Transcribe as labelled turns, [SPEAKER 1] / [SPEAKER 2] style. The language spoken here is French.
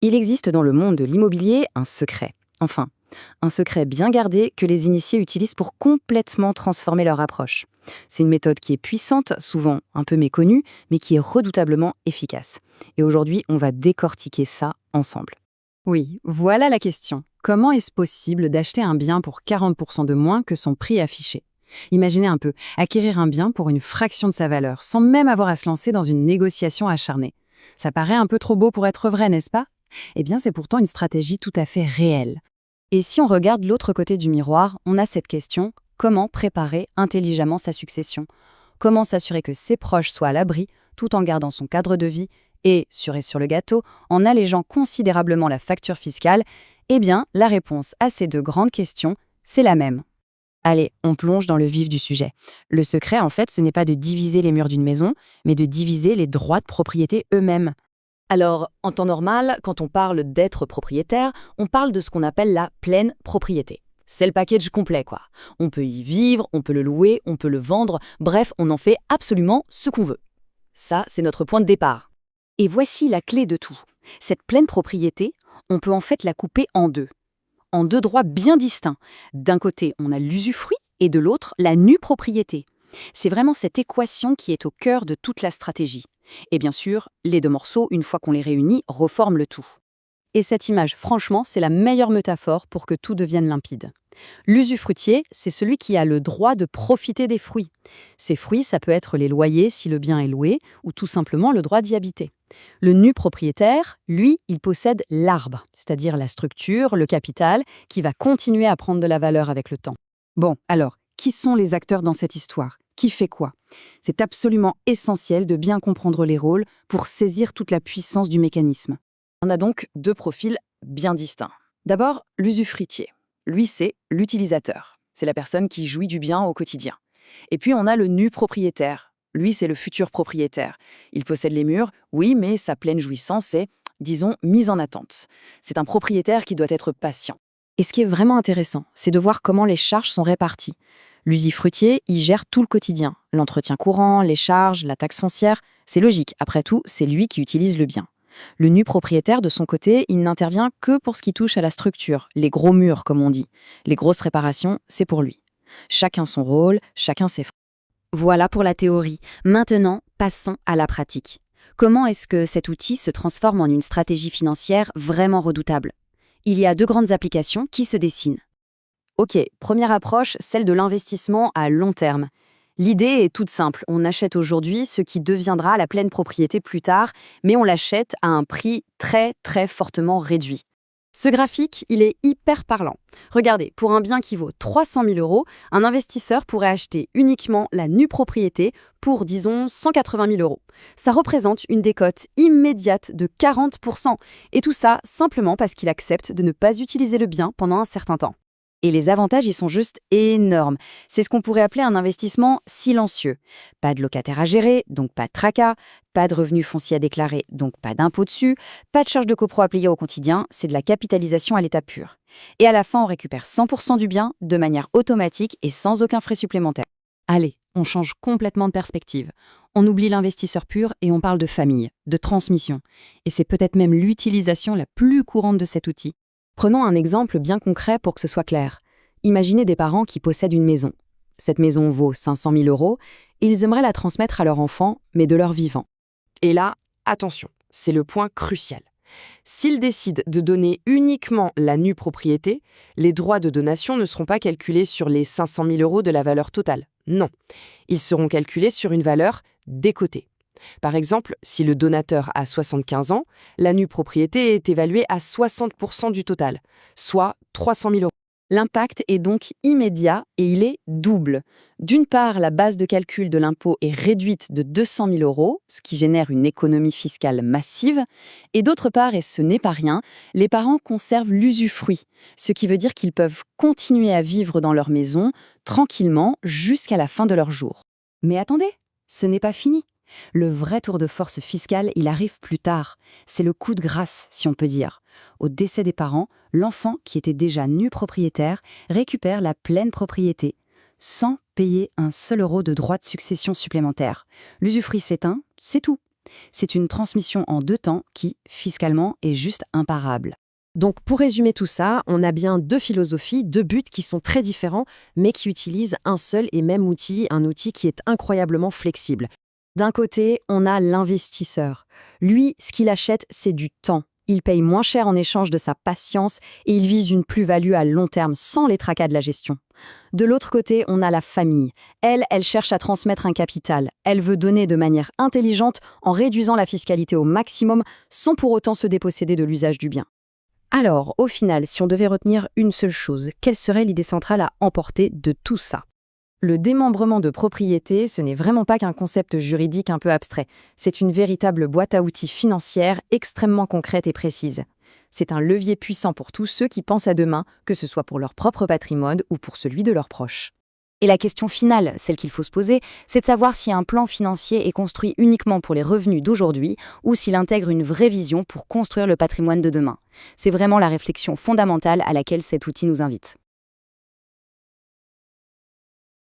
[SPEAKER 1] Il existe dans le monde de l'immobilier un secret. Enfin, un secret bien gardé que les initiés utilisent pour complètement transformer leur approche. C'est une méthode qui est puissante, souvent un peu méconnue, mais qui est redoutablement efficace. Et aujourd'hui, on va décortiquer ça ensemble.
[SPEAKER 2] Oui, voilà la question. Comment est-ce possible d'acheter un bien pour 40% de moins que son prix affiché? Imaginez un peu, acquérir un bien pour une fraction de sa valeur, sans même avoir à se lancer dans une négociation acharnée. Ça paraît un peu trop beau pour être vrai, n'est-ce pas? Eh bien, c'est pourtant une stratégie tout à fait réelle.
[SPEAKER 1] Et si on regarde l'autre côté du miroir, on a cette question, comment préparer intelligemment sa succession? Comment s'assurer que ses proches soient à l'abri, tout en gardant son cadre de vie et, cerise sur le gâteau, en allégeant considérablement la facture fiscale? Eh bien, la réponse à ces deux grandes questions, c'est la même. Allez, on plonge dans le vif du sujet. Le secret, en fait, ce n'est pas de diviser les murs d'une maison, mais de diviser les droits de propriété eux-mêmes. Alors, en temps normal, quand on parle d'être propriétaire, on parle de ce qu'on appelle la pleine propriété. C'est le package complet, quoi. On peut y vivre, on peut le louer, on peut le vendre, bref, on en fait absolument ce qu'on veut. Ça, c'est notre point de départ. Et voici la clé de tout. Cette pleine propriété, on peut en fait la couper en deux droits bien distincts. D'un côté, on a l'usufruit et de l'autre, la nue propriété. C'est vraiment cette équation qui est au cœur de toute la stratégie. Et bien sûr, les deux morceaux, une fois qu'on les réunit, reforment le tout. Et cette image, franchement, c'est la meilleure métaphore pour que tout devienne limpide. L'usufruitier, c'est celui qui a le droit de profiter des fruits. Ces fruits, ça peut être les loyers si le bien est loué, ou tout simplement le droit d'y habiter. Le nu propriétaire, lui, il possède l'arbre, c'est-à-dire la structure, le capital, qui va continuer à prendre de la valeur avec le temps. Bon, alors, qui sont les acteurs dans cette histoire? Qui fait quoi? C'est absolument essentiel de bien comprendre les rôles pour saisir toute la puissance du mécanisme. On a donc deux profils bien distincts. D'abord, l'usufruitier. Lui, c'est l'utilisateur. C'est la personne qui jouit du bien au quotidien. Et puis, on a le nu propriétaire. Lui, c'est le futur propriétaire. Il possède les murs, oui, mais sa pleine jouissance est, disons, mise en attente. C'est un propriétaire qui doit être patient. Et ce qui est vraiment intéressant, c'est de voir comment les charges sont réparties. L'usufruitier, il gère tout le quotidien. L'entretien courant, les charges, la taxe foncière. C'est logique, après tout, c'est lui qui utilise le bien. Le nu propriétaire, de son côté, il n'intervient que pour ce qui touche à la structure, les gros murs, comme on dit. Les grosses réparations, c'est pour lui. Chacun son rôle, chacun ses frais. Voilà pour la théorie. Maintenant, passons à la pratique. Comment est-ce que cet outil se transforme en une stratégie financière vraiment redoutable? Il y a deux grandes applications qui se dessinent. Ok, première approche, celle de l'investissement à long terme. L'idée est toute simple, on achète aujourd'hui ce qui deviendra la pleine propriété plus tard, mais on l'achète à un prix très très fortement réduit. Ce graphique, il est hyper parlant. Regardez, pour un bien qui vaut 300 000 euros, un investisseur pourrait acheter uniquement la nue propriété pour, disons, 180 000 euros. Ça représente une décote immédiate de 40%, et tout ça simplement parce qu'il accepte de ne pas utiliser le bien pendant un certain temps. Et les avantages, ils sont juste énormes. C'est ce qu'on pourrait appeler un investissement silencieux. Pas de locataire à gérer, donc pas de tracas, pas de revenus fonciers à déclarer, donc pas d'impôt dessus, pas de charges de copro à payer au quotidien, c'est de la capitalisation à l'état pur. Et à la fin, on récupère 100% du bien de manière automatique et sans aucun frais supplémentaire. Allez, on change complètement de perspective. On oublie l'investisseur pur et on parle de famille, de transmission. Et c'est peut-être même l'utilisation la plus courante de cet outil. Prenons un exemple bien concret pour que ce soit clair. Imaginez des parents qui possèdent une maison. Cette maison vaut 500 000 euros et ils aimeraient la transmettre à leur enfant, mais de leur vivant. Et là, attention, c'est le point crucial. S'ils décident de donner uniquement la nue propriété, les droits de donation ne seront pas calculés sur les 500 000 euros de la valeur totale. Non, ils seront calculés sur une valeur décotée. Par exemple, si le donateur a 75 ans, la nue propriété est évaluée à 60% du total, soit 300 000 euros. L'impact est donc immédiat et il est double. D'une part, la base de calcul de l'impôt est réduite de 200 000 euros, ce qui génère une économie fiscale massive. Et d'autre part, et ce n'est pas rien, les parents conservent l'usufruit, ce qui veut dire qu'ils peuvent continuer à vivre dans leur maison tranquillement jusqu'à la fin de leur jour. Mais attendez, ce n'est pas fini. Le vrai tour de force fiscal, il arrive plus tard. C'est le coup de grâce, si on peut dire. Au décès des parents, l'enfant, qui était déjà nu propriétaire, récupère la pleine propriété, sans payer un seul euro de droits de succession supplémentaires. L'usufruit s'éteint, c'est tout. C'est une transmission en 2 temps qui, fiscalement, est juste imparable.
[SPEAKER 3] Donc pour résumer tout ça, on a bien 2 philosophies, 2 buts qui sont très différents, mais qui utilisent un seul et même outil, un outil qui est incroyablement flexible.
[SPEAKER 1] D'un côté, on a l'investisseur. Lui, ce qu'il achète, c'est du temps. Il paye moins cher en échange de sa patience et il vise une plus-value à long terme sans les tracas de la gestion. De l'autre côté, on a la famille. Elle cherche à transmettre un capital. Elle veut donner de manière intelligente en réduisant la fiscalité au maximum sans pour autant se déposséder de l'usage du bien.
[SPEAKER 3] Alors, au final, si on devait retenir une seule chose, quelle serait l'idée centrale à emporter de tout ça?
[SPEAKER 2] Le démembrement de propriété, ce n'est vraiment pas qu'un concept juridique un peu abstrait. C'est une véritable boîte à outils financière extrêmement concrète et précise. C'est un levier puissant pour tous ceux qui pensent à demain, que ce soit pour leur propre patrimoine ou pour celui de leurs proches.
[SPEAKER 1] Et la question finale, celle qu'il faut se poser, c'est de savoir si un plan financier est construit uniquement pour les revenus d'aujourd'hui ou s'il intègre une vraie vision pour construire le patrimoine de demain. C'est vraiment la réflexion fondamentale à laquelle cet outil nous invite.